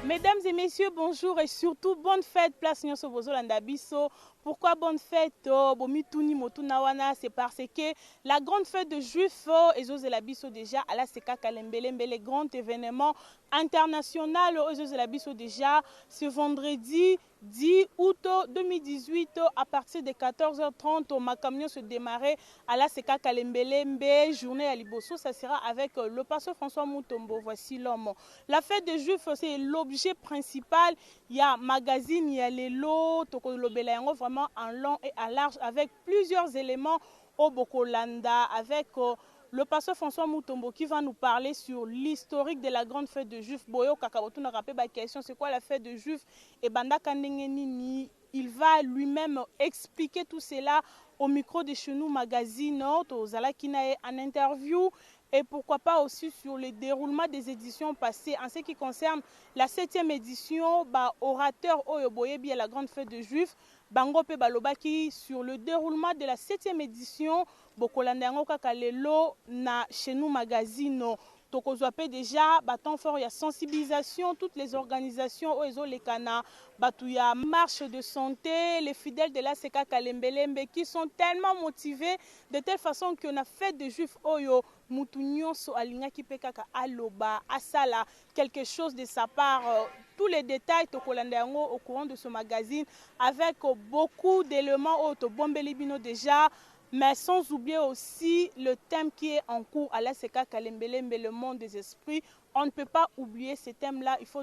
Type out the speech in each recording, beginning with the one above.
Mesdames et messieurs, bonjour et surtout bonne fête. Place Nyonso Bozolanda Biso. Pourquoi bonne fête? Bomituni Motunawana, c'est parce que la grande fête de Juifs et la Biso déjà à la Seka Kalembele, les grands événements internationaux et la Biso déjà ce vendredi 10 août 2018 à partir de 14h30 au Makamio se démarrer à la Seka Kalembele, journée à Liboso. Ça sera avec le pasteur François Moutombo. Voici l'homme. La fête des Juifs, c'est l'objet principal. Il y a magazine, il y a les lots, vraiment en long et en large avec plusieurs éléments au Bokolanda, avec le pasteur François Moutombo qui va nous parler sur l'historique de la grande fête de Juifs. Boyo Kakabotou n'a rappelé ma question, c'est quoi la fête de Juifs? Et Banda Kandengenini, il va lui-même expliquer tout cela au micro de Chenou Magazine, aux Alakinae en interview. Et pourquoi pas aussi sur le déroulement des éditions passées. En ce qui concerne la 7e édition, orateur Oyoboyebi à la grande fête de Juifs, Bango Pe Balobaki sur le déroulement de la 7e édition, Bokolandango Kakalelo na chez nous magazine. Tokozwape déjà, temps fort, il y a sensibilisation, toutes les organisations, Oezo Lekana, il y a marche de santé, les fidèles de la Seka Kalembelembe qui sont tellement motivés de telle façon qu'on a fait des Juifs Oyo, Moutounion, So Alinga Kipekaka, Aloba, Asala, quelque chose de sa part. Tous les détails, Tokolandango au courant de ce magazine, avec beaucoup d'éléments, Bombelibino déjà. Mais sans oublier aussi le thème qui est en cours à la Seka Kalembelembe, le monde des esprits. On ne peut pas oublier ce thème-là. Il faut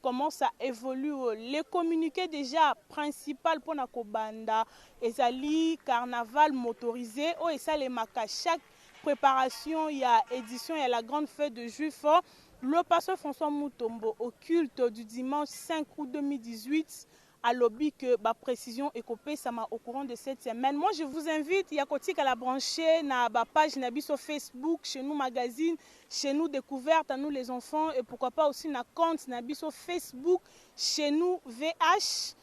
comment ça évolue. Les communiqués déjà principaux pour Nakobanda, Ezali, carnaval motorisé, et ça les maka. Chaque préparation, il y a édition, il y a la grande fête de Juifs. Le pasteur François Moutombo au culte du dimanche 5 août 2018. À lobby que précision et copé ça m'a au courant de cette semaine. Moi je vous invite, il y a côté à la brancher na page nabi sur Facebook, chez nous magazine, chez nous découverte à nous les enfants et pourquoi pas aussi na compte nabi sur Facebook, chez nous VH.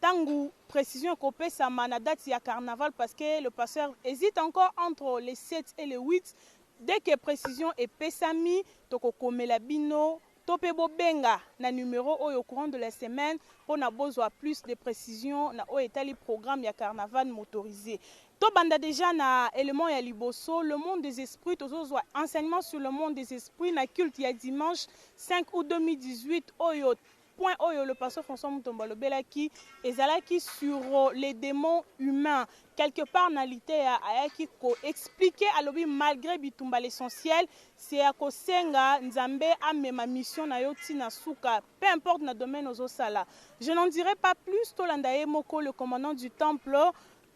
Tangu précision copé ça m'a na date il y a carnaval parce que le pasteur hésite encore entre les 7 et les 8. Dès que précision est pesami, toko komela bino. Topebo benga na numéro au courant de la semaine pour na besoin plus de précision na etali programme ya carnaval motorisé. To banda déjà na élément ya liboso le monde des esprits tozo enseignement sur le monde des esprits na culte ya dimanche 5 août 2018 oyo point oyo le pasteur François Moutombo le belaki ezalaki sur les démons humains quelque part na lité ayaki ko expliquer alobi malgré bitumba l'essentiel c'est à kosenga nzambe amema mission na yo tina suka peu importe na domaine ozo sala. Je n'en dirai pas plus. Tolandaye Moko le commandant du temple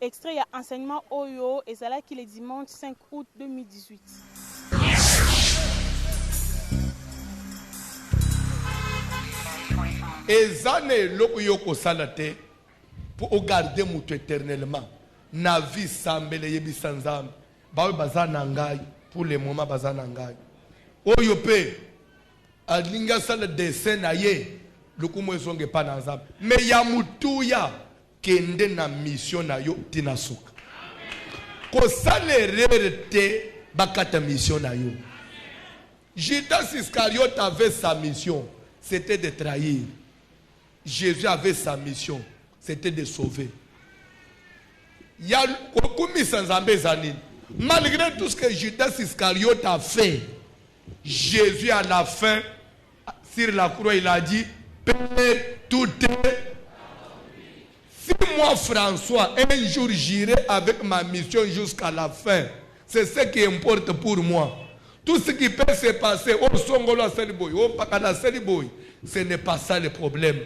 extrait ya enseignement oyo ezalaki le dimanche 5 août 2018. Ezane loko yoko salate pour garder mutu éternellement. Na vie sambele yebi sanzam. Bawe bazana ngai pour le moment bazana ngai. Oyo pe alinga sala dessin na ye loko mo ezonge pa na nzam. Me ya mutu ya kende na mission na yo tinasuka. Ko sale rete bakata mission na yo. Judas Iscariote avait sa mission, c'était de trahir. Jésus avait sa mission, c'était de sauver. Il y a malgré tout ce que Judas Iscariote a fait, Jésus à la fin, sur la croix, il a dit, Père, tout est. Si moi, François, un jour j'irai avec ma mission jusqu'à la fin, c'est ce qui importe pour moi. Tout ce qui peut se passer, ce n'est pas ça le problème.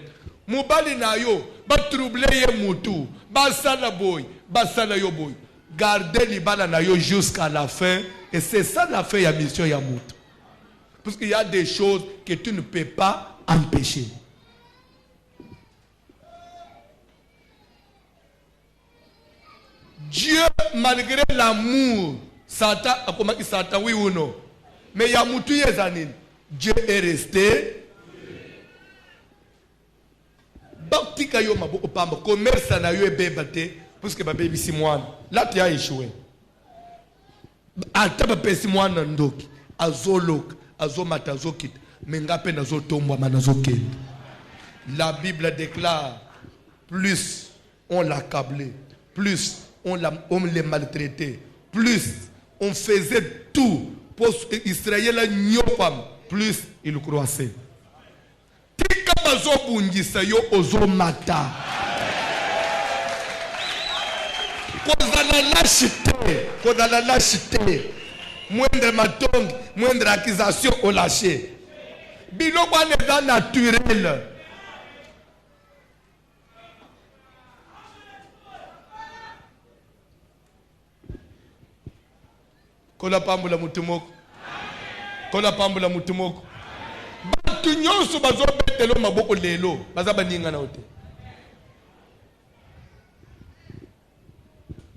Mubali na yo, ba trouble ye mutu, ba sala boy, ba sala yo boy. Gardez libala na yo jusqu'à la fin, et c'est ça la fin ya mission ya mutu. Parce qu'il y a des choses que tu ne peux pas empêcher. Dieu, malgré l'amour, Satan, comment il Satan, oui ou non? Mais ya mutu yezanine. Dieu est resté. Baktika yo maboko pamba commerce na yo ebebate parce que baby si mwana là tu as échoué ata ba pesi mwana ndoki azolok azomata azokita mais ngape nazo tomba manazo kende. La Bible déclare, plus on l'accablait, plus on les maltraitait, plus on faisait tout pour Israël nyopam, plus il croissait. Tika bazo bungisa yo ozo mata. Qu'on a la lâcheté, moindre matong, moindre accusation au lâché. Biloko n'est pas naturel. Kola pambula mutumoko. Kola pambula mutumoko. Batu nyonso bazo betelo maboko lelo, bazaba ninga na ote.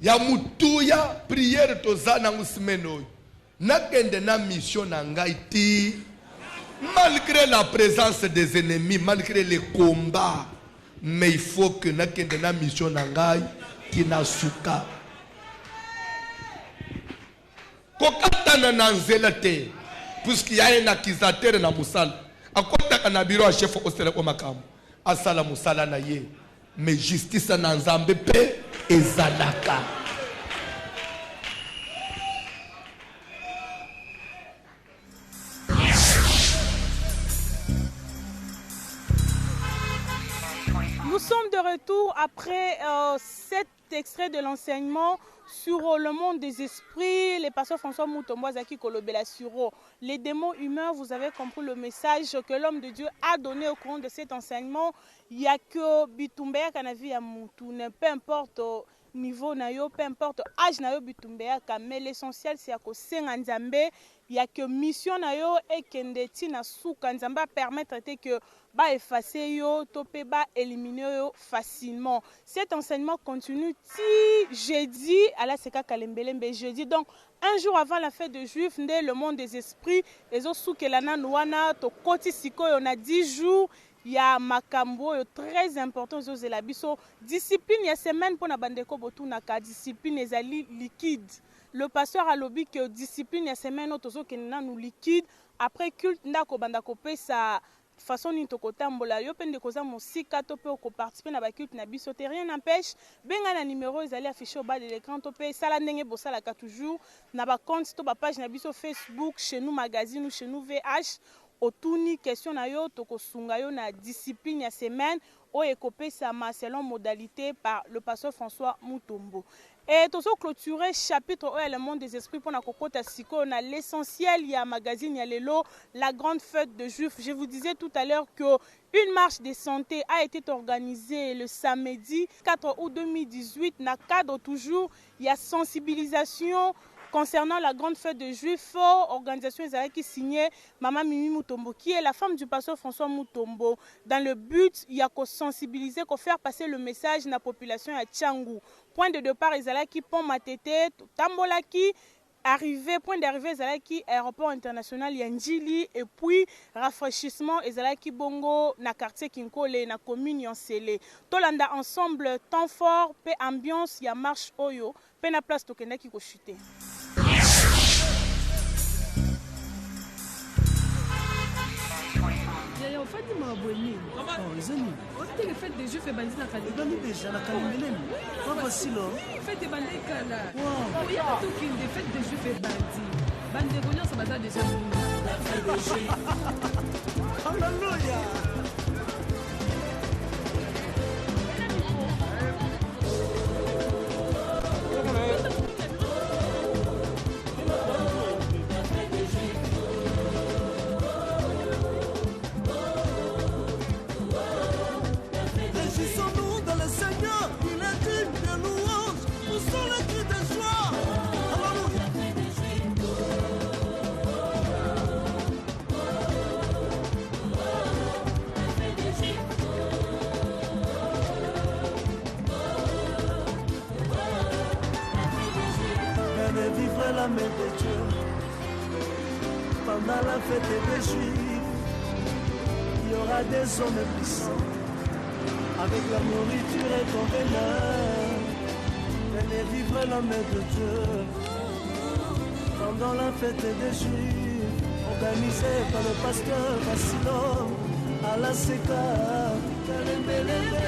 Ya mutuya prière tozana ngusimeno. Nakende na mission na ngai ti. Malgré la présence des ennemis, malgré les combats, mais il faut que nakende na mission na ngai ti na suka. Kokatana na nzela te, puisqu'il y a un accusateur na musala. Akota na bureau à chef au sele ko makamu. Asala musala na ye. Mais justice na nzambe pe ezalaka. Nous sommes de retour après cet extrait de l'enseignement sur le monde des esprits. Les pasteurs François Mutombo Zaki Kolobela sur les démons humains. Vous avez compris le message que l'homme de Dieu a donné au cours de cet enseignement. Il n'y a que Bitumbeya Kanavi à Moutoune, peu importe niveau nayo, peu importe âge nayo Bitumbeya, mais l'essentiel c'est que Senganzambe, il n'y a que mission nayo et Kendeti na souka Nzamba permettre que ba effacer yo, topé ba éliminer yo facilement. Cet enseignement continue jeudi à la Seka Kalembelembe jeudi. Donc un jour avant la fête de Juifs, le monde des esprits, les Osukelana Nouana, to Koti Siko, on a 10 jours. Il y a makambo très important aux Zelabiso. Discipline, il y a semaine pour na bandeko botunaka. Discipline ezali liquide. Le pasteur a lobby que discipline il y a semaine otozo kenina nous liquide. Après culte ndako bandako pe sa façon ni tokotambola yo pende koza mosika to pe ko participer na ba culte na biso te rien n'empêche benga na numéro ezali affiché au bas de l'écran to pe sala ndenge bosala ka toujours na ba compte to ba page na biso Facebook chez nous magazine ou chez nous VH. Otuni question na yo tokosunga yo na discipline ya semaine o ekopé sa selon modalité par le pasteur François Mutombo. Et tout ça clôturer chapitre le monde des esprits pour na kokota siko on a l'essentiel il y a magazine il y a lelo la grande fête de Juifs. Je vous disais tout à l'heure que une marche de santé a été organisée le samedi 4 août 2018 na cadre toujours il y a sensibilisation concernant la grande fête de Juifs, organisation qui signée Maman Mimi Mutombo, qui est la femme du pasteur François Mutombo. Dans le but, il y a qu'à sensibiliser, qu'à faire passer le message à la population à Tchangou. Point de départ, Ezalaki, Pont Matete, Tambolaki, arrivé, point d'arrivée, Ezalaki, aéroport international Yandjili, et puis rafraîchissement, Ezalaki Bongo, na quartier Kinkole, na commune Yansele. Tolanda ensemble, temps fort, paix ambiance, il y a marche Oyo, paix na place Tokenda qui chuter. En fait, il m'a abonné. Oh, les amis. On fait les fêtes des Juifs et bandits dans la Kalimélem. Déjà, la Kalimélem. Pas facile, hein. Fête des bandits, là. Wow. Il y a tout qui des fêtes des Juifs et bandits. Bandits, ça va déjà. Alléluia. La main de Dieu pendant la fête des Juifs, il y aura des hommes puissants avec leur nourriture et convenable. Venez vivre la main de Dieu pendant la fête des Juifs. organisé par le pasteur Vassilo à la Seka Kalembelebe.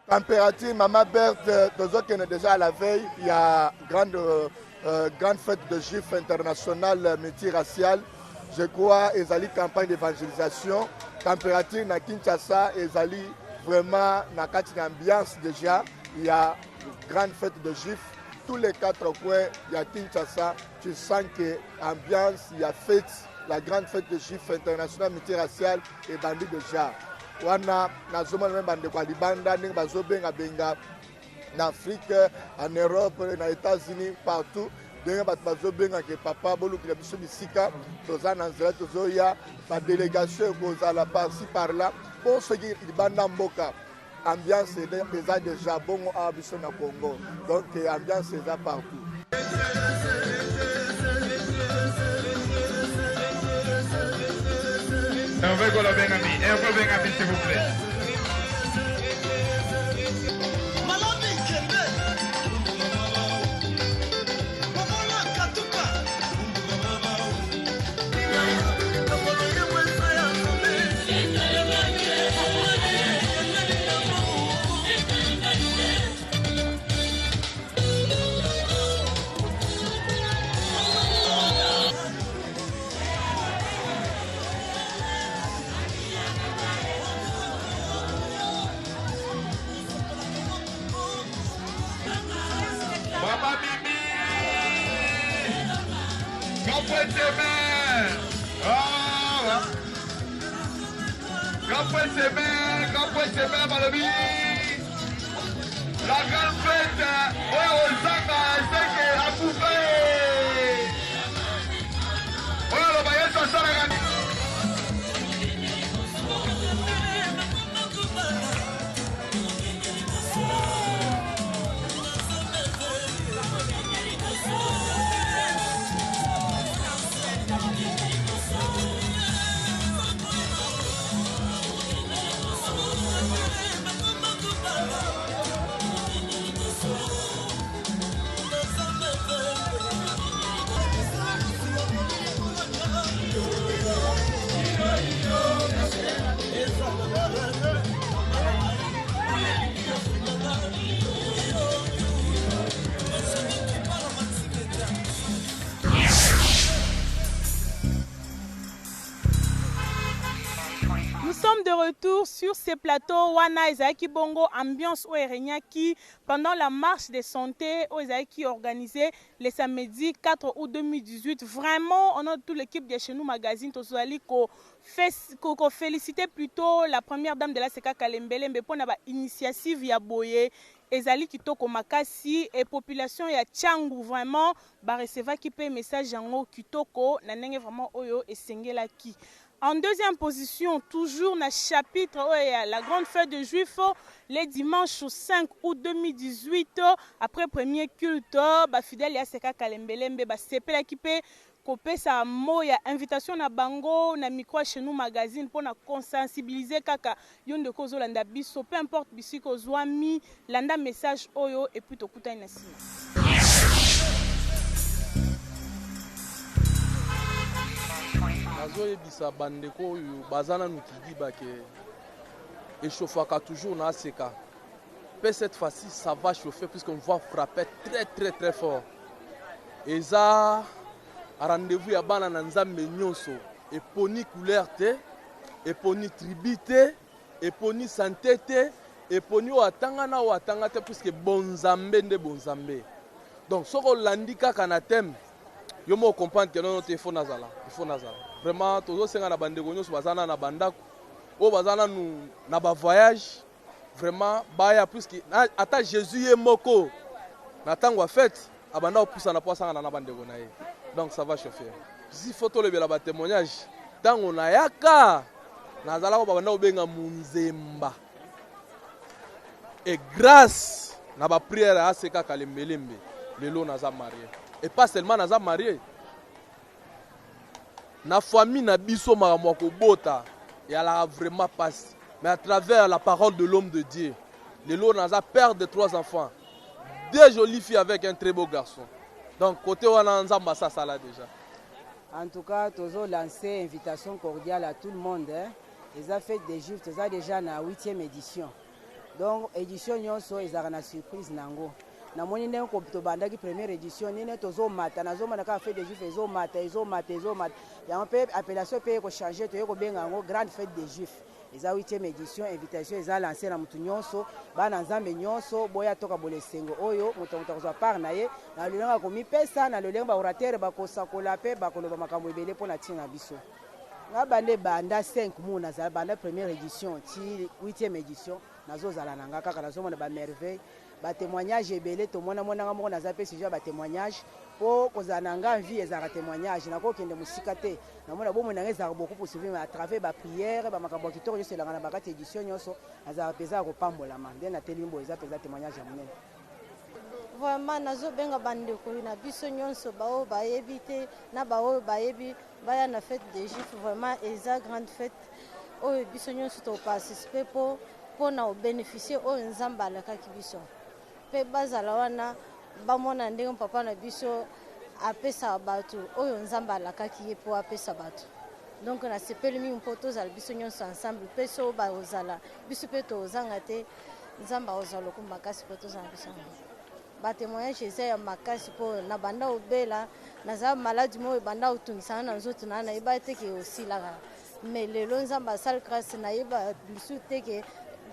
Température, Maman Berthe, on est déjà à la veille, il y a grande fête de juifs internationale multiraciale. Je crois qu'ils ont une campagne d'évangélisation. Température, na Kinshasa, ils ont vraiment une ambiance déjà. Il y a grande fête de juifs. Tous les 4 coins, il y a Kinshasa. Tu sens que l'ambiance, il y a fête, la grande fête de juifs internationale multiraciale est bandit déjà. Wana nazoma même bande kwa libanda ndenge bazobenga benga en Afrique, en Europe, aux États-Unis, partout. Ndenge bato bazobenga ke papa bolukila biso bisika toza na nzela tozoya ba délégation kozala par-ci par-là pour ce qui libanda mboka ambiance eza déjà bongo a biso na Congo. Donc ambiance eza partout. Hervé Golabengami, s'il vous plaît. La grande fête, Osaka, c'est à couper. Le baillet, ça sera gagné. retour sur ces plateaux. Wana Ezaki Bongo, ambiance au qui pendant la marche de santé au Ezaki organisée le samedi 4 août 2018. Vraiment, on a toute l'équipe de chez nous magazine Tozali ko féliciter plutôt la première dame de la Seka Kalembelembe pour une initiative ya boye. Ezali kitoko makasi et population ya Tchangu vraiment ba recevoir qui paye message yango kitoko na ndenge vraiment oyo esengela ki. En deuxième position, toujours dans le chapitre la grande fête de Juifs, le dimanche 5 août 2018, après premier culte, fidèle ya Seka Kalembelembe, sepela qui peut couper sa moya invitation na bango na micro chez nous magazine pour na consensibiliser kaka yonde kozo landa biso, peu importe bisiko zwami landa message oyo et puis tokuta inasi. Nazoyebisa bandeko oyo bazana nukidi bake échauffaka toujours na ACK. Mais cette fois-ci ça va chauffer puisqu'on va frapper très fort. Et ça rendez-vous ya bana na nzambe nyonso eponi couleur te, eponi tribu te, eponi santé te, eponi oatanga na oatanga te puisque bonzambe nde bonzambe. Donc soko landi kaka na thème yo mo comprendre que non il faut nazala. Vraiment tozo senga na bandeko nyonso bazana na bandako o bazana nu na ba voyage vraiment baya puisque ata Jésus est moko na tango a fête abanda opusa na posa na bandeko na ye. Donc ça va chauffer. Si photo le bela ba témoignage tango na yaka nazala ko babanda obenga munzemba. Et grâce na ba prière à Seka Kalembelembe lelo naza marié. Et pas seulement naza marié. Na famille na biso makamwa bota et elle a vraiment passé. Mais à travers la parole de l'homme de Dieu, lelo naza père de 3 enfants. 2 jolies filles avec un très beau garçon. Donc côté wana nzamba ça là déjà. En tout cas, tozo lancé invitation cordiale à tout le monde. Les affaires des Juifs, toza déjà na 8e édition. Donc édition nyonso ezaka na surprise nango. Na moni ndenge ko tobandaki première édition nene tozo mata nazo manaka fête des Juifs ezo mata. Ya on peut appellation peut ko changer to ko benga ngo grande fête des Juifs. Eza 8e édition invitation eza lancé na mutu nyonso bana nzambe nyonso boya toka bolesengo oyo mutu kozwa part na ye na lolenga ko mipesa na lolenga ba orateur ba kosakola pe ba koloba makambo ebele pona tina biso. Na bande banda 5 muna za banda première édition ti 8e édition nazo zala nanga kaka nazo mona ba merveille ba témoignage ebele to mona moko naza pe sujet ba témoignage po kozananga vie ezaka témoignage na ko kende musika te na mona bomo nanga ezaka beaucoup pour suivre à travers ba prière ba makambo kitoko juste la na bakati édition nyonso azaka peza ko pambola mande na telimbo eza peza témoignage ya munene. Vraiment nazo benga bandeko na biso nyonso bao ba yebite na bao ba yebi baya na fête des Juifs vraiment eza grande fête o biso nyonso to participer po na bénéficier o nzamba la kaki biso pe bazala wana bamona ndenge papa na biso apesa bato oyo nzamba la kaki ye po apesa bato. Donc na sepeli mi mpoto za biso nyonso ensemble pe so ba ozala biso pe to ozanga te nzamba ozalo ko makasi poto za biso. Ba témoignage ya makasi po na banda obela na za maladi mo banda otungisa na nzoto na iba te ke osila mais lelo nzamba sal grâce na iba biso te ke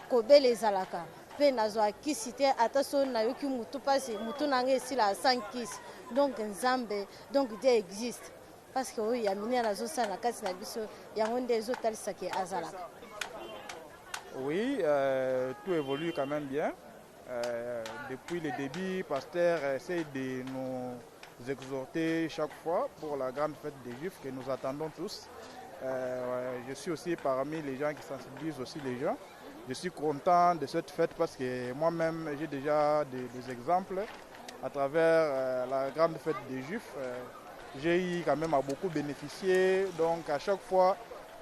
kobela ezalaka pe nazwa kisi te ata so na yoki mutu pasi mutu nanga esila 5 kisi. Donc nzambe donc Dieu existe parce que oyo ya mine nazo sala kasi na biso yango nde ezotalisa ke azalaka. Oui, tout évolue quand même bien. Depuis le début, pasteur essaie de nous exhorter chaque fois pour la grande fête des Juifs que nous attendons tous. Je suis aussi parmi les gens qui sensibilisent aussi les gens. Je suis content de cette fête parce que moi-même j'ai déjà des exemples à travers la grande fête des Juifs. J'ai eu quand même à beaucoup bénéficier, donc à chaque fois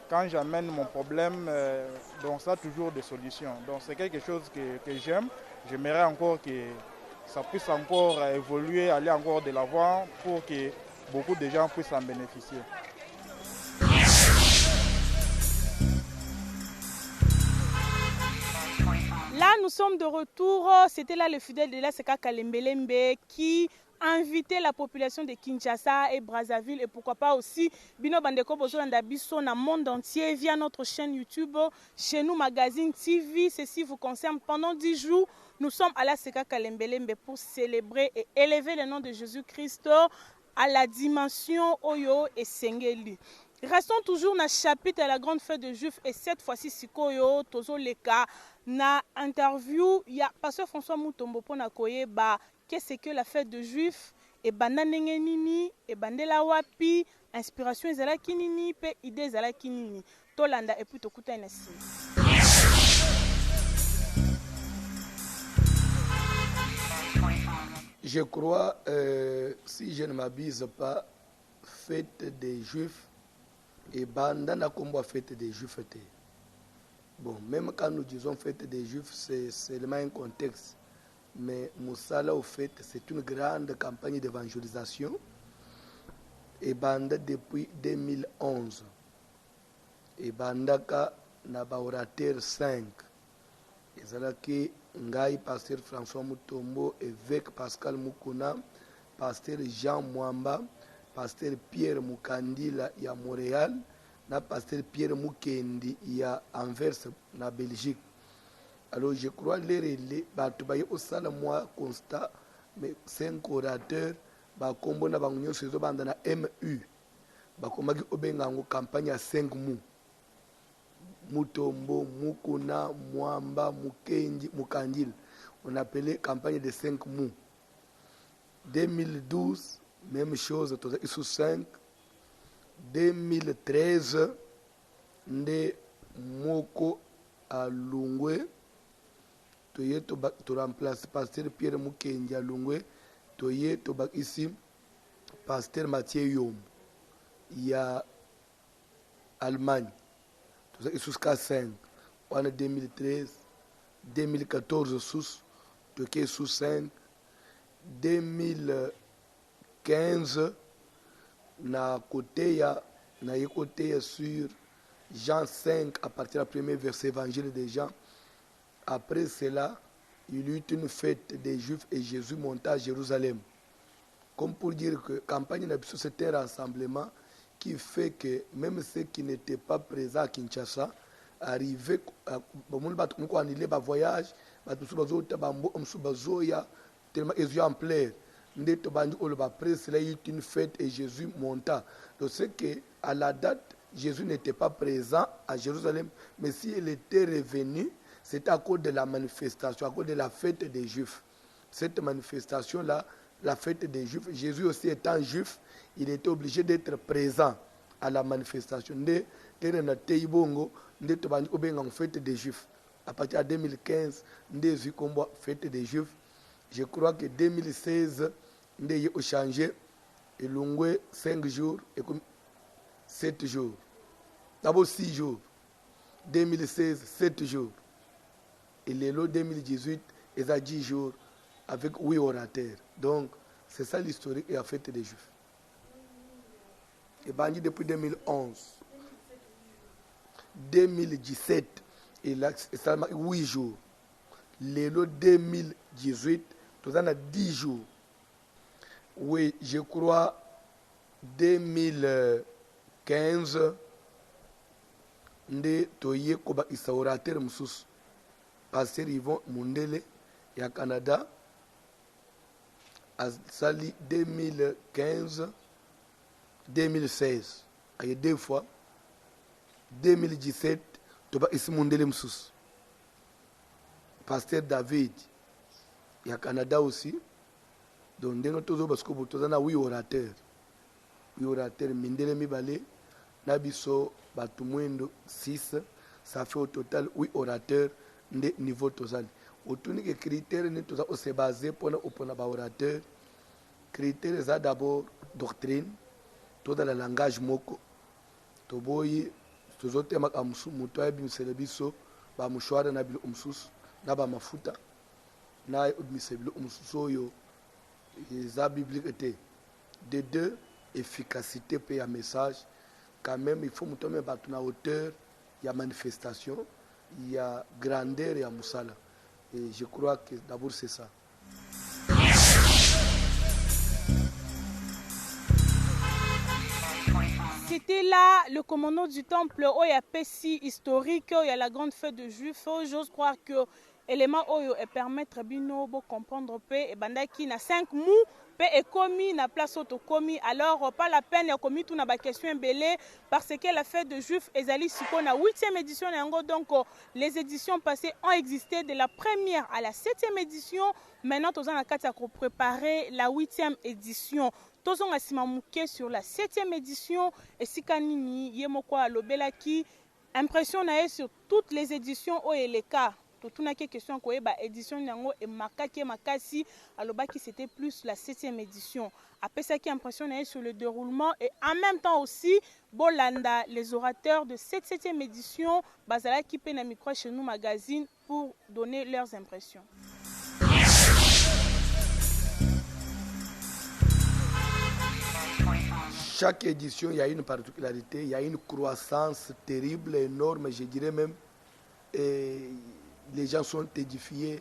quand j'amène mon problème, donc ça a toujours des solutions. Donc c'est quelque chose que j'aime. J'aimerais encore que ça puisse encore évoluer, aller encore de l'avant pour que beaucoup de gens puissent en bénéficier. Là, nous sommes de retour. C'était là le fidèle de la Seka Kalembelembe qui inviter la population de Kinshasa et Brazzaville et pourquoi pas aussi Bino Bandeko Bozolanda Biso dans le monde entier via notre chaîne YouTube, chez nous Magazine TV. Ceci vous concerne pendant 10 jours. Nous sommes à la Seka Kalembelembe pour célébrer et élever le nom de Jésus-Christ à la dimension Oyo et Sengeli. Restons toujours dans le chapitre de la grande fête de Juifs et cette fois-ci Sikoyo Tozo Leka na interview il y a pasteur François Mutombo pona koyeba qu'est-ce que la fête de Juifs et bananenge nini et bandela wapi inspiration ezalaki nini pe idée ezalaki nini tolanda et puis tokuta nasi. Je crois, si je ne m'abuse pas, fête des Juifs et bandana combo fête des Juifs. Bon, même quand nous disons fête des Juifs, c'est seulement un contexte. Mais Moussala, au fait, c'est une grande campagne d'évangélisation et banda depuis 2011. Et bandaka naba orateur 5. Et zalaki ngai pasteur François Mutombo, évêque Pascal Mukuna, pasteur Jean Mwamba, pasteur Pierre Mukandila ya Montréal, na pasteur Pierre Mukendi ya Anvers na Belgique. Alors je crois les batubaye au sala moi constat mais 5 orateurs ba kombo na bangunyo sezo banda na MU ba komaki obenga ngo campagne à 5 mois. Mutombo, Mukuna, Mwamba, Mukendi, Mukandil. On appelait campagne de 5 mois. 2012, même chose, sous 5. 2013, Nde Moko à Lungwe. Toye to remplace pasteur Pierre Mukendi à Lungwe. Toye to ici pasteur Mathieu Yom. Il y a Allemagne. Sous 5, en 2013, 2014 sous, Toké sous 5, 2015, na côté sur Jean 5 à partir du premier verset évangile de Jean. Après cela, il y eut une fête des Juifs et Jésus monta à Jérusalem. Comme pour dire que la campagne de c'était un rassemblement qui fait que même ceux qui n'étaient pas présents à Kinshasa arrivaient à annuler le voyage, tellement ils ont en plein. Après cela, il y a eu une fête et Jésus monta. Donc c'est qu'à la date, Jésus n'était pas présent à Jérusalem, mais s'il était revenu, c'était à cause de la manifestation, à cause de la fête des Juifs. Cette manifestation-là, la fête des Juifs, Jésus aussi étant juif, il était obligé d'être présent à la manifestation. Fête des Juifs. À partir de 2015, fête des Juifs. Je crois que 2016, il a changé. Il a 5 jours et 7 jours. D'abord 6 jours. 2016, 7 jours. Et le 2018, il a 10 jours avec 8 orateurs. Donc, c'est ça l'historique et la fête des Juifs. Et bandit depuis 2011. 2017, il a 8 jours. Le 2018, tout ça a 10 jours. Oui, je crois 2015, nde toye koba isaorateur mususu. Pasteur Yvon Mundele et à Canada. À Sali 2015, 2016, il y a 2 fois. 2017, Toba Ismundele Msous. Pasteur David, il y a Canada aussi. Donc, nous avons 8 orateurs. 8 orateurs, Mindele Mibale, Nabiso, Batumwendo, 6. Ça fait au total 8 orateurs de niveau total. Autour des critères, nous sommes basés pour les orateurs. Critères, c'est d'abord doctrine, tout dans le langage moko. Toboyi, tous autres thèmes comme mutoya bimselebiso, ba mushwara na bilo umsus, na ba mafuta, na udmisebilo umsusoyo, za biblique. De 2, efficacité pour un message. Quand même, il faut mutoya batuna hauteur, il y a manifestation, il y a grandeur et il y a moussala. Et je crois que d'abord c'est ça. C'était là le commandant du temple, où il y a Pessi historique, où il y a la grande fête de Juifs. J'ose croire que l'élément où il permettre de comprendre et bandaki na 5 mois. Et commis na place auto commis, alors pas la peine de commis tout na ba question belé parce que la fête de Juifs ezali siko na 8e édition donc les éditions passées ont existé de la première à la 7e édition. Maintenant tous en kati pour préparer la 8e édition. Tous on asima muke sur la 7e édition et sikanini yemoko alobelaki impression na sur toutes les éditions où est le cas. Tout na question ko eba édition yango et makaki makasi alobaki c'était plus la 7e édition. Après ça qui impressionné sur le déroulement et en même temps aussi bolanda les orateurs de cette 7e édition bazala qui pe na micro chez nous magazine pour donner leurs impressions. Chaque édition, il y a une particularité, il y a une croissance terrible, énorme, je dirais même. Et les gens sont édifiés.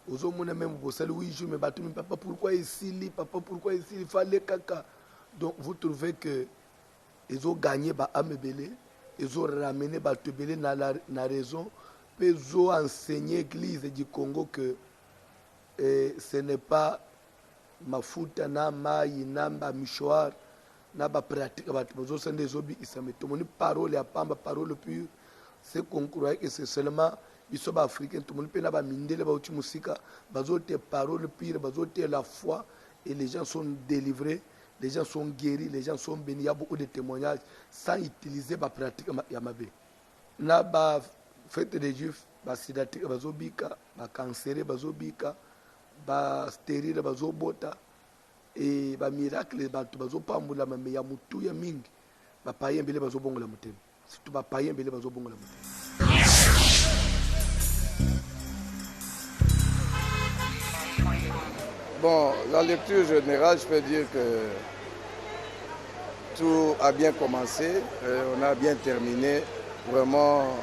Aux hommes, même, vous savez, oui, je me bats, mais papa, pourquoi ici, papa, pourquoi ici, il fallait caca. Donc, vous trouvez que ils ont gagné Amebele, ils ont ramené Batebele dans la raison, puis ils ont enseigné l'église du Congo que ce n'est pas mafuta, na maï, na michoir, na pratique, ils ont parole et parole pure. C'est qu'on croyait que c'est seulement les africains, tout le monde peut la mindele, les paroles pires, la foi, et les gens sont délivrés, les gens sont guéris, les gens sont bénis. Il y a beaucoup de témoignages sans utiliser la pratique. Il y a la fête des Juifs, la sidatique, la cancer, la stérile, et les miracles, les pamboula, mais il y a mutu ya mingi, les païens, les bazobongo la mutema. Surtout les païens, les bazobongo la mutema. Bon, la lecture générale, je peux dire que tout a bien commencé, on a bien terminé. Vraiment,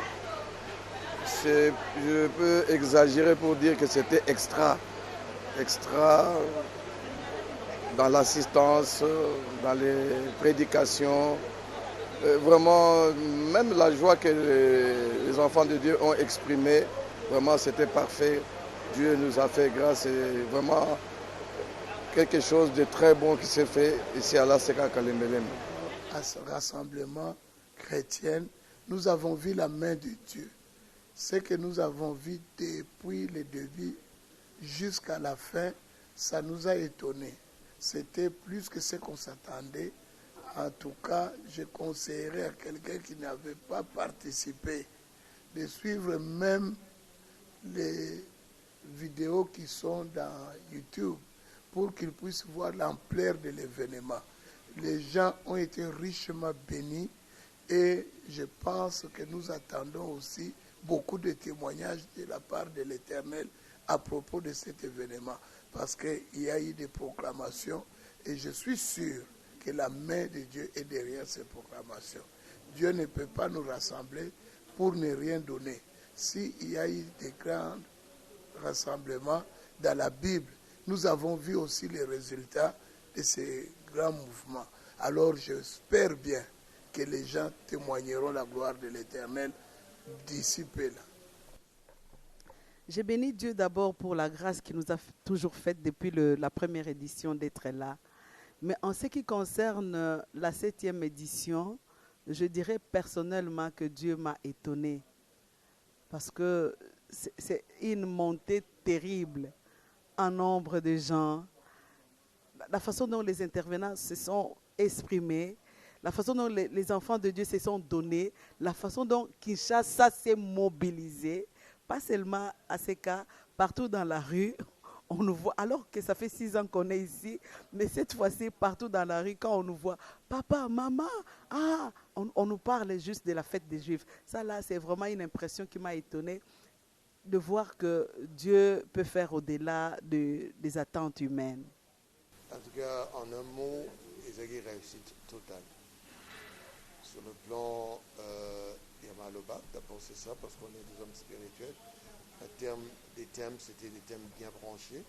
je peux exagérer pour dire que c'était extra dans l'assistance, dans les prédications. Vraiment, même la joie que les enfants de Dieu ont exprimée, vraiment c'était parfait. Dieu nous a fait grâce et vraiment quelque chose de très bon qui s'est fait ici à la Seka Kalemelem. À ce rassemblement chrétien, nous avons vu la main de Dieu. Ce que nous avons vu depuis le début jusqu'à la fin, ça nous a étonnés. C'était plus que ce qu'on s'attendait. En tout cas, je conseillerais à quelqu'un qui n'avait pas participé de suivre même les vidéos qui sont dans YouTube pour qu'ils puissent voir l'ampleur de l'événement. Les gens ont été richement bénis et je pense que nous attendons aussi beaucoup de témoignages de la part de l'Éternel à propos de cet événement parce qu'il y a eu des proclamations et je suis sûr que la main de Dieu est derrière ces proclamations. Dieu ne peut pas nous rassembler pour ne rien donner. S'il y a eu des grands rassemblements dans la Bible, nous avons vu aussi les résultats de ces grands mouvements. Alors j'espère bien que les gens témoigneront la gloire de l'Éternel d'ici peu là. J'ai béni Dieu d'abord pour la grâce qu'il nous a toujours faite depuis la première édition d'être là. Mais en ce qui concerne la 7e édition, je dirais personnellement que Dieu m'a étonné. Parce que c'est une montée terrible en nombre de gens. La façon dont les intervenants se sont exprimés, la façon dont les enfants de Dieu se sont donnés, la façon dont Kinshasa s'est mobilisé, pas seulement à ces cas, partout dans la rue, on nous voit, alors que ça fait 6 ans qu'on est ici, mais cette fois-ci, partout dans la rue, quand on nous voit, papa, maman, on nous parle juste de la fête des Juifs. Ça là, c'est vraiment une impression qui m'a étonnée de voir que Dieu peut faire au-delà des attentes humaines. En tout cas, en un mot, ils ont une réussite totale. Sur le plan Yamaloba, d'abord c'est ça, parce qu'on est des hommes spirituels. Les thèmes, c'était des thèmes bien branchés.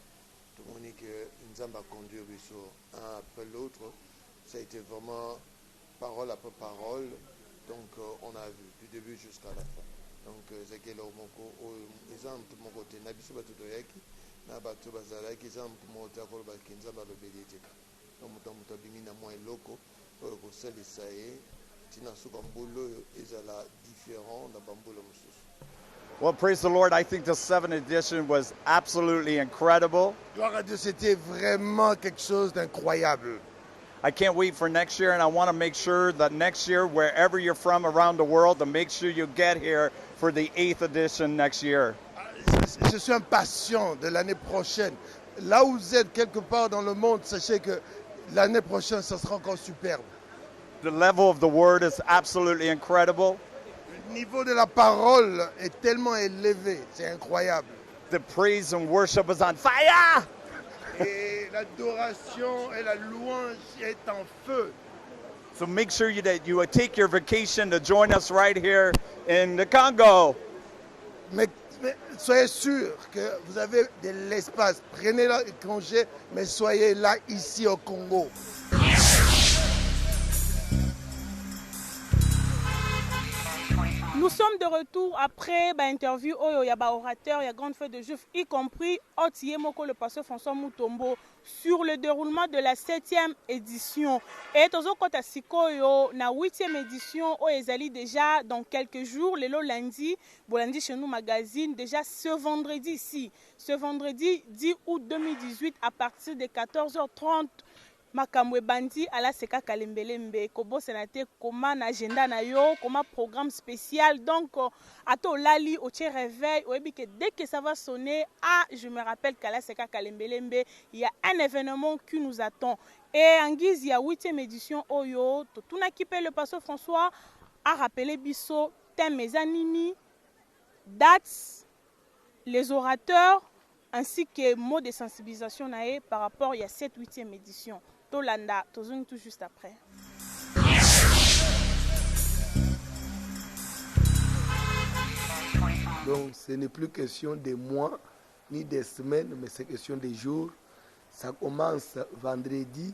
Tout le monde dit que Nzamba a conduit un après l'autre. Ça a été vraiment parole après parole. Donc on a vu du début jusqu'à la fin. Donc ezekelo moko exemple mon côté na biso bato toyaki na bato bazalaki exemple mo ta ko ba kinza ba lobelete. Donc muto bingi na mo eloko ko salisa ye tina suka mbolo ezala différent na bambolo mususu. Well, praise the Lord. I think the 7th edition was absolutely incredible. Gloire à Dieu, c'était vraiment quelque chose d'incroyable. I can't wait for next year, and I want to make sure that next year, wherever you're from around the world, to make sure you get here for the 8th edition next year. Je suis impatient de l'année prochaine. Là où vous êtes quelque part dans le monde, sachez que l'année prochaine, ça sera encore superbe. The level of the word is absolutely incredible. Le niveau de la parole est tellement élevé, c'est incroyable. The praise and worship is on fire. Et l'adoration et la louange est en feu. So make sure that you take your vacation to join us right here in the Congo. Mais soyez sûr que vous avez de l'espace. Prenez le congé, mais soyez là ici au Congo. Nous sommes de retour après l'interview il y a orateur, il y a grande fête de Juifs, y compris Otiemoko, le pasteur François Mutombo, sur le déroulement de la 7e édition. Et tozo kota sikoyo na 8e édition ezali déjà dans quelques jours, le lundi, Bolandi chez nous magazine, déjà ce vendredi ici, ce vendredi 10 août 2018 à partir de 14h30. Makamwe bandi ala seka kalembelembe kobo senate koma na agenda na yo koma programme spécial donc ato lali au tché réveil oyebi que dès que ça va sonner je me rappelle qu'ala seka kalembelembe il y a un événement qui nous attend et en guise il y a 8e édition oyo totuna kipe le pasteur François a rappelé biso thème mezanini dates les orateurs ainsi que mots de sensibilisation nae par rapport il y a cette 8e édition. Tolanda, tozong tout juste après. Donc ce n'est plus question de mois ni des semaines, mais c'est question des jours. Ça commence vendredi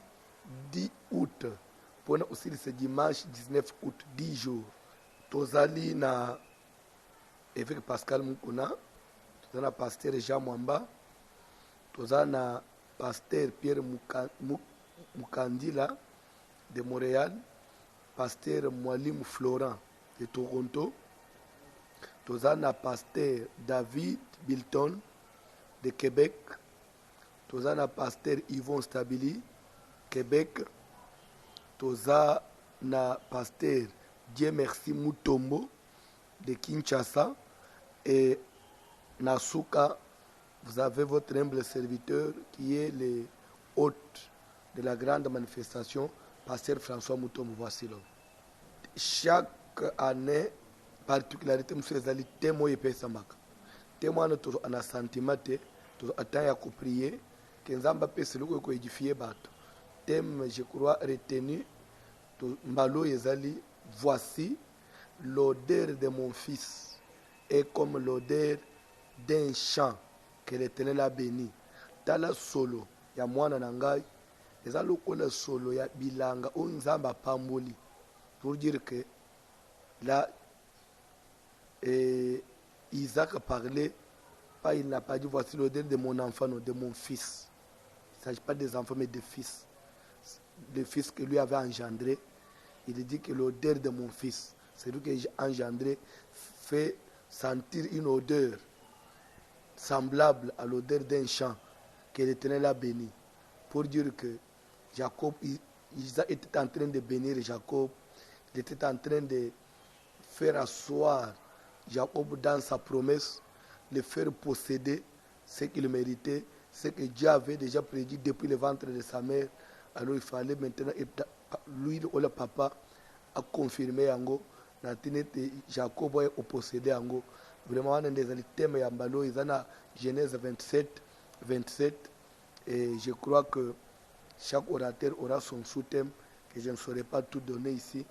10 août. Pour nous aussi c'est dimanche 19 août, 10 jours. Tozali na évêque Pascal Mukuna, tozali na pasteur Jean Mwamba, tozali na pasteur Pierre Mukandila de Montréal, pasteur Mwalim Florent de Toronto, tozana pasteur David Bilton de Québec, tozana pasteur Yvon Stabili, Québec, tozana pasteur Dieu Merci Mutombo de Kinshasa et Nasuka, vous avez votre humble serviteur qui est le hôte de la grande manifestation, pasteur François Mutombo. Voici là. Chaque année, particularité, M. Zali, témoin et Pessamaka. Témoin notre en sentiment, tout attend à prier, que Nzamba Pesselouko ko édifier bateau. Thème, je crois, retenu, Mbalo Ezali, voici l'odeur de mon fils est comme l'odeur d'un champ que l'Éternel a béni. Tala solo, ya mwana nangai. Eza lokola solo ya bilanga o nzamba pamboli pour dire que là Isaac a parlé pas, il n'a pas dit voici l'odeur de mon enfant, non, de mon fils. Il ne s'agit pas des enfants mais des fils, le fils que lui avait engendré. Il dit que l'odeur de mon fils, c'est lui que j'ai engendré, fait sentir une odeur semblable à l'odeur d'un champ que l'Éternel a béni, pour dire que Jacob, il était en train de bénir Jacob, il était en train de faire asseoir Jacob dans sa promesse, le faire posséder ce qu'il méritait, ce que Dieu avait déjà prédit depuis le ventre de sa mère. Alors il fallait maintenant, lui, le papa, a confirmé Yango, Jacob est possédé Yango. Vraiment, on a des thèmes Yambalo, ils ont Genèse 27, et je crois que chaque orateur aura son sous-thème que je ne saurais pas tout donner ici.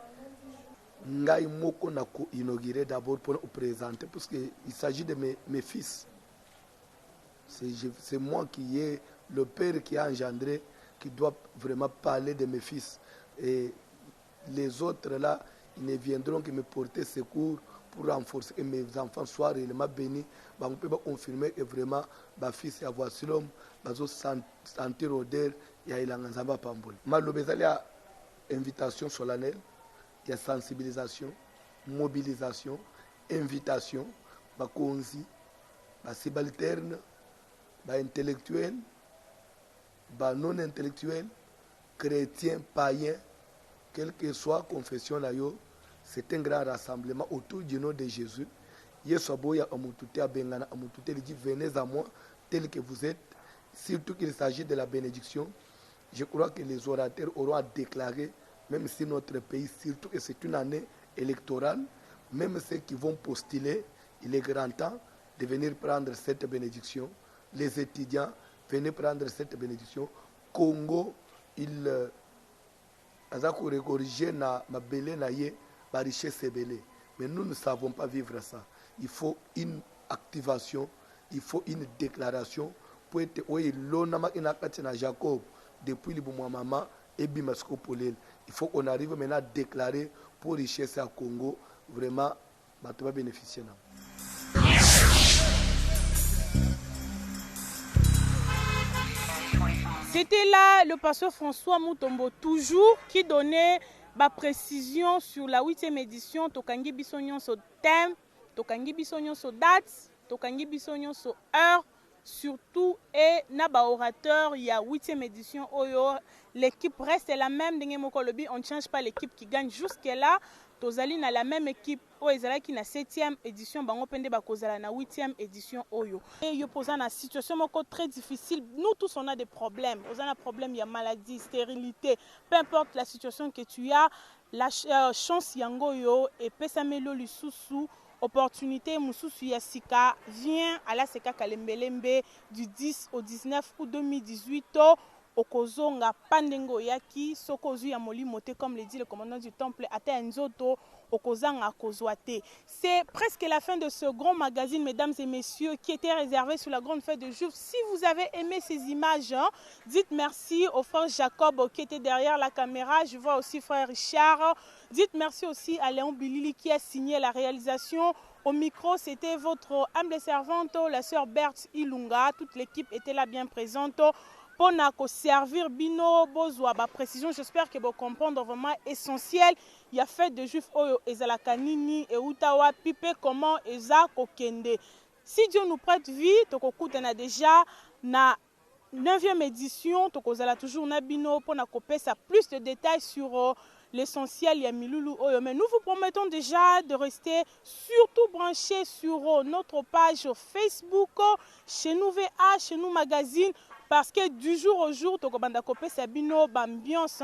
Ngai moko na ko inaugurer d'abord pour nous présenter parce qu'il s'agit de mes fils. C'est moi qui est le père qui a engendré, qui doit vraiment parler de mes fils. Et les autres là, ils ne viendront que me porter secours pour renforcer que mes enfants soient réellement bénis. On peut confirmer que vraiment, ma fils a voici l'homme, ma sentir odeur, il y a un zamba pambol. Il y a invitation solennelle, il y a sensibilisation, mobilisation, invitation, ma konzi, ma subalterne, ma intellectuel, ma non intellectuel, chrétien, païen, quelle que soit confession là, c'est un grand rassemblement autour du nom de Jésus. Yesoboya Amutute Abengana Amutute dit venez à moi tel que vous êtes, surtout qu'il s'agit de la bénédiction. Je crois que les orateurs auront à déclarer, même si notre pays, surtout que c'est une année électorale, même ceux qui vont postuler, il est grand temps de venir prendre cette bénédiction. Les étudiants, venez prendre cette bénédiction. Congo, il a corrigé na belé na ye, ma richesse est belé. Mais nous ne savons pas vivre ça. Il faut une activation, il faut une déclaration pour être oui l'onama inakatina Jacob depuis le bon maman et bimasko polel. Il faut qu'on arrive maintenant à déclarer pour richesse à Congo vraiment tu vas bénéficier. C'était là le pasteur François Mutombo toujours qui donnait ma précision sur la 8e édition Tokangi Bisognon sur thème, Tokangi Bisognon sur date, Tokangi Bisognon sur heure, surtout et naba orateur, il y a 8e édition Oyo, l'équipe reste la même, on ne change pas l'équipe qui gagne jusque là. Tozali na la même équipe Oezala qui na 7e édition bango pende bakozala na 8e édition Oyo. Et yo posa na situation moko très difficile. Nous tous on a des problèmes. On a des problèmes, il y a maladie, stérilité, peu importe la situation que tu as, la chance yango yo et pesamelo lisusu opportunité mususu ya sika vient à la seka Kalembelembe du 10 au 19 août 2018. Okozonga pandengo yaki sokozu ya molimo te comme le dit le commandant du temple ata nzoto okozanga kozwate. C'est presque la fin de ce grand magazine mesdames et messieurs qui était réservé sur la grande fête de Juifs. Si vous avez aimé ces images, dites merci au frère Jacob qui était derrière la caméra, je vois aussi frère Richard. Dites merci aussi à Léon Bilili qui a signé la réalisation. Au micro, c'était votre humble servante, la sœur Berthe Ilunga. Toute l'équipe était là bien présente. Pour servir bino bozwa ba précision, j'espère que vous comprendre vraiment essentiel. Il y a fait de Juifs oyo ezalaka nini et utawa pipe comment eza kokende. Si Dieu nous prête vie, tokokutana déjà na 9e édition, tokozala toujours na bino pour na kopesa plus de détails sur l'essentiel ya milulu oyo. Mais nous vous promettons déjà de rester surtout branchés sur notre page Facebook, chez nous VA, chez nous Magazine. Parce que du jour au jour, tokobanda kopé sabino ambiance,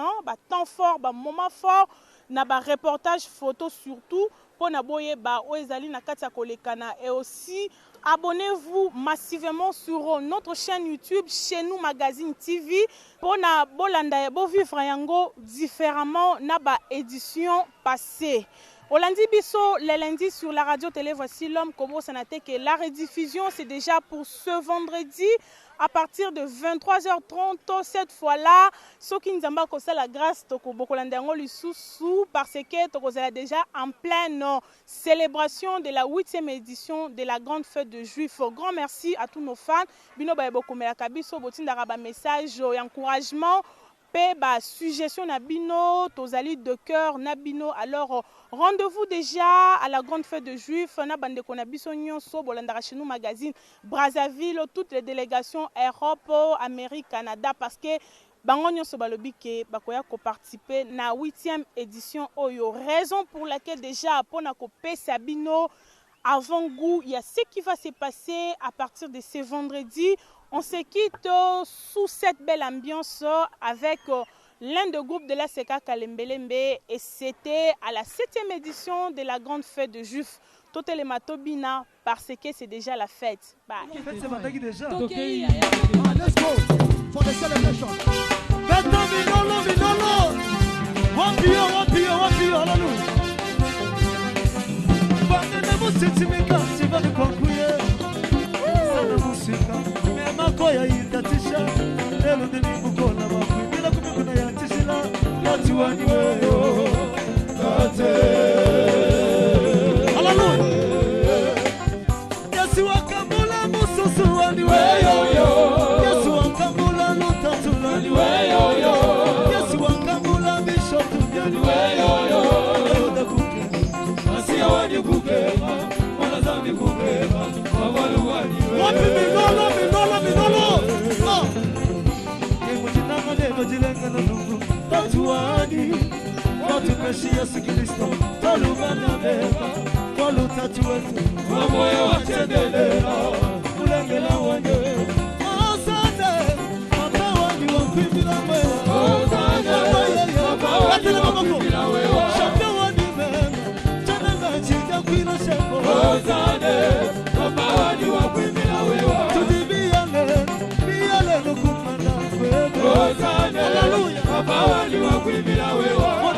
temps fort, moment fort, na ba reportage photo surtout pour na boye ba oezali na katia kolekana et aussi abonnez-vous massivement sur notre chaîne YouTube chez nous Magazine TV pour na bolanda bo vivre yango différemment na ba édition passée. Au lundi biso, le lundi sur la radio télé voici l'homme Kobo Sanate que la rediffusion c'est déjà pour ce vendredi. À partir de 23h30, cette fois-là, ceux qui nous ont fait la grâce, parce que nous est déjà en pleine célébration de la 8e édition de la grande fête de Juifs. Grand merci à tous nos fans. Bino ba bokomela kabiso botinda ba message et encouragement. Suggestion Nabino, Tozali de cœur Nabino. Alors rendez-vous déjà à la grande fête de Juifs. Nabande Konabisonyon So Bolandara chez nous Magazine Brazzaville, toutes les délégations Europe, Amérique, Canada parce que Bangonyo Sobalobi ke bakoya ko participer na 8e édition Oyo. Raison pour laquelle déjà pona ko Sabino avant-goût, il y a ce qui va se passer à partir de ce vendredi. On se quitte sous cette belle ambiance avec l'un des groupes de la Seka Kalembelembe et c'était à la 7e édition de la grande fête de Juifs. Totel et Matobina parce que c'est déjà la fête. Bye. Fête c'est vendredi déjà. Let's go for the celebration. Makoya itatisha lelo ndimi mukona wapi bila kumikuna ya tisila watu waniweyo Yesu Kristo tolumana beba tolutatu wetu kwa moyo wa tendelea kulengela wanyo asante papa wangu wa kuimbira wewe asante papa wangu wa kuimbira wewe shaka wani mema tena ngachija kwilo shako asante papa wangu wa kuimbira wewe tudibiane biale nukumana wewe asante haleluya papa wangu wa kuimbira wewe Papa,